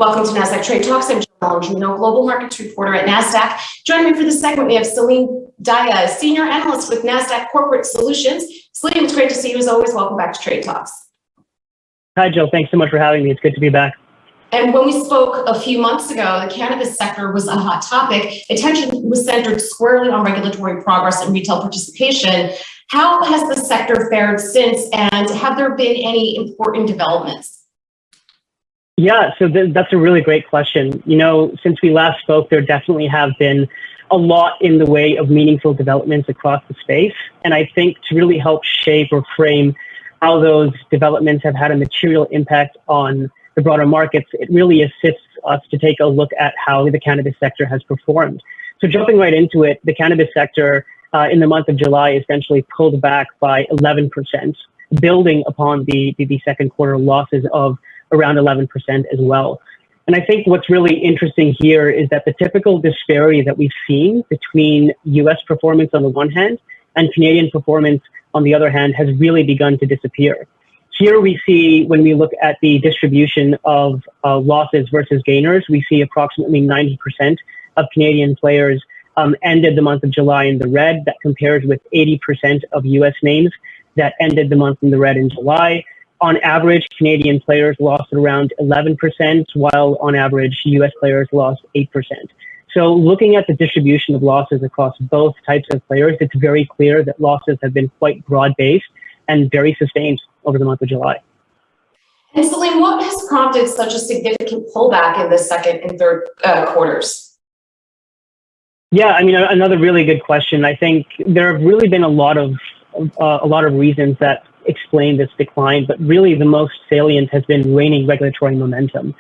Welcome to Nasdaq Trade Talks. I'm Jill Malandrino, global markets reporter at Nasdaq. Joining me for this segment, we have Saleem, Daya, senior analyst with Nasdaq Corporate Solutions. Saleem, it's great to see you as always. Welcome back to Trade Talks. Hi, Jill. Thanks so much for having me. It's good to be back. And when we spoke a few months ago, the cannabis sector was a hot topic. Attention was centered squarely on regulatory progress and retail participation. How has the sector fared since, and have there been any important developments? Yeah, so that's a really great question. You know, since we last spoke, there definitely have been a lot in the way of meaningful developments across the space. And I think to really help shape or frame how those developments have had a material impact on the broader markets, it really assists us to take a look at how the cannabis sector has performed. So jumping right into it, the cannabis sector in the month of July essentially pulled back by 11%, building upon the second quarter losses of around 11% as well. And I think what's really interesting here is that the typical disparity that we've seen between US performance on the one hand and Canadian performance on the other hand has really begun to disappear. Here we see, when we look at the distribution of losses versus gainers, we see approximately 90% of Canadian players ended the month of July in the red. That compares with 80% of US names that ended the month in the red in July. On average, Canadian players lost around 11%, while on average, US players lost 8%. So looking at the distribution of losses across both types of players, it's very clear that losses have been quite broad-based and very sustained over the month of July. And Saleem, what has prompted such a significant pullback in the second and third quarters? Yeah, I mean, another really good question. I think there have really been a lot of reasons that explain this decline, but really the most salient has been waning regulatory momentum.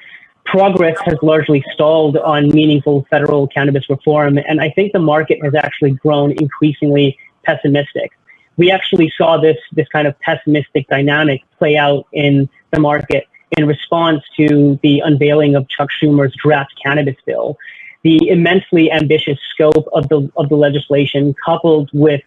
Progress has largely stalled on meaningful federal cannabis reform, and I think the market has actually grown increasingly pessimistic. We actually saw this kind of pessimistic dynamic play out in the market in response to the unveiling of Chuck Schumer's draft cannabis bill. The immensely ambitious scope of the legislation, coupled with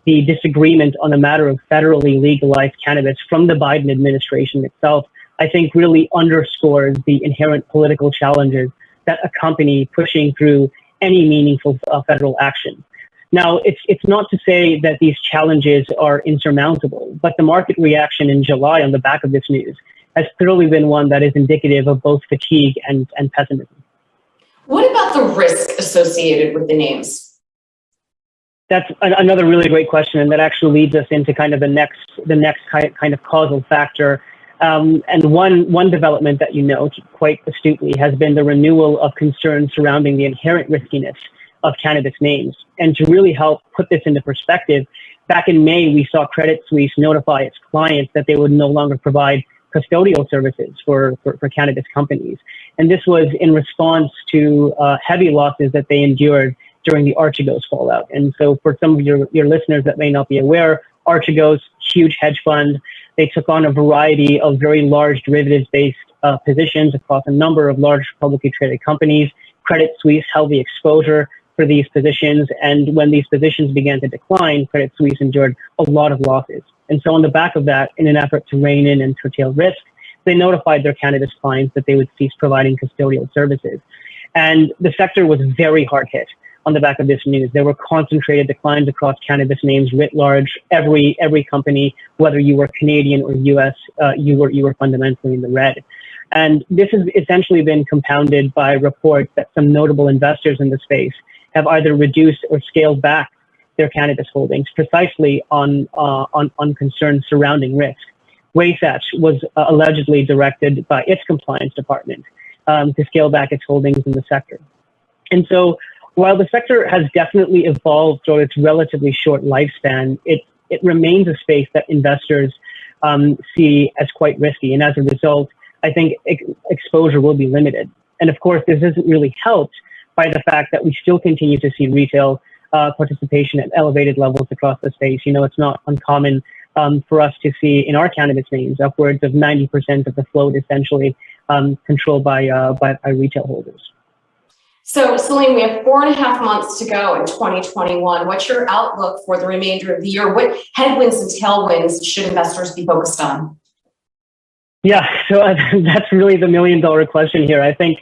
the disagreement on the matter of federally legalized cannabis from the Biden administration itself, I think really underscores the inherent political challenges that accompany pushing through any meaningful federal action. Now, it's not to say that these challenges are insurmountable, but the market reaction in July on the back of this news has clearly been one that is indicative of both fatigue and pessimism. What about the risk associated with the names? That's another really great question, and that actually leads us into kind of the next kind of causal factor. And one development that you note quite astutely has been the renewal of concerns surrounding the inherent riskiness of cannabis names. And to really help put this into perspective, back in May, we saw Credit Suisse notify its clients that they would no longer provide custodial services for cannabis companies. And this was in response to heavy losses that they endured during the Archegos fallout. And so for some of your listeners that may not be aware, Archegos, huge hedge fund, they took on a variety of very large derivatives-based positions across a number of large publicly traded companies. Credit Suisse held the exposure for these positions, and when these positions began to decline, Credit Suisse endured a lot of losses. And so on the back of that, in an effort to rein in and curtail risk, they notified their cannabis clients that they would cease providing custodial services. And the sector was very hard hit on the back of this news. There were concentrated declines across cannabis names writ large. Every company, whether you were Canadian or US, you were fundamentally in the red. And this has essentially been compounded by reports that some notable investors in the space have either reduced or scaled back their cannabis holdings precisely on concerns surrounding risk. Wasatch was allegedly directed by its compliance department to scale back its holdings in the sector. And so while the sector has definitely evolved through its relatively short lifespan, it remains a space that investors see as quite risky. And as a result, I think exposure will be limited. And of course, this isn't really helped by the fact that we still continue to see retail participation at elevated levels across the space. You know, it's not uncommon for us to see in our cannabis names upwards of 90% of the float essentially controlled by retail holders. So, Saleem, we have 4.5 months to go in 2021. What's your outlook for the remainder of the year? What headwinds and tailwinds should investors be focused on? Yeah, so that's really the million-dollar question here. I think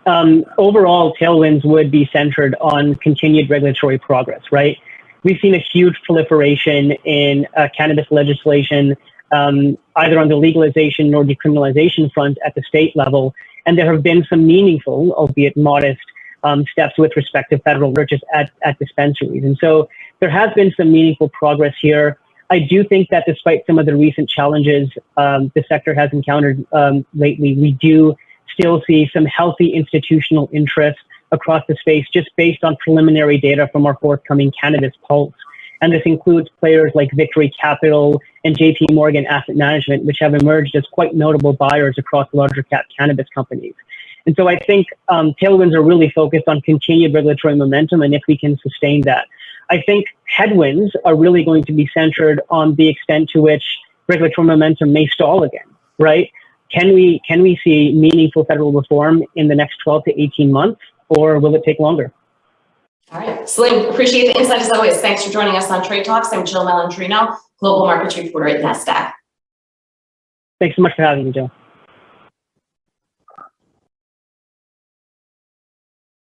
overall tailwinds would be centered on continued regulatory progress, right? We've seen a huge proliferation in cannabis legislation, either on the legalization or decriminalization front at the state level, and there have been some meaningful, albeit modest, steps with respect to federal purchase at dispensaries. And so there has been some meaningful progress here. I do think that despite some of the recent challenges the sector has encountered lately, we do still see some healthy institutional interest across the space just based on preliminary data from our forthcoming Cannabis Pulse. And this includes players like Victory Capital and JP Morgan Asset Management, which have emerged as quite notable buyers across larger cap cannabis companies. And so I think tailwinds are really focused on continued regulatory momentum and if we can sustain that. I think headwinds are really going to be centered on the extent to which regulatory momentum may stall again, right? Can we see meaningful federal reform in the next 12 to 18 months, or will it take longer? All right, Saleem, appreciate the insight as always. Thanks for joining us on Trade Talks. I'm Jill Malandrino, Global Markets Reporter at Nasdaq. Thanks so much for having me, Jill.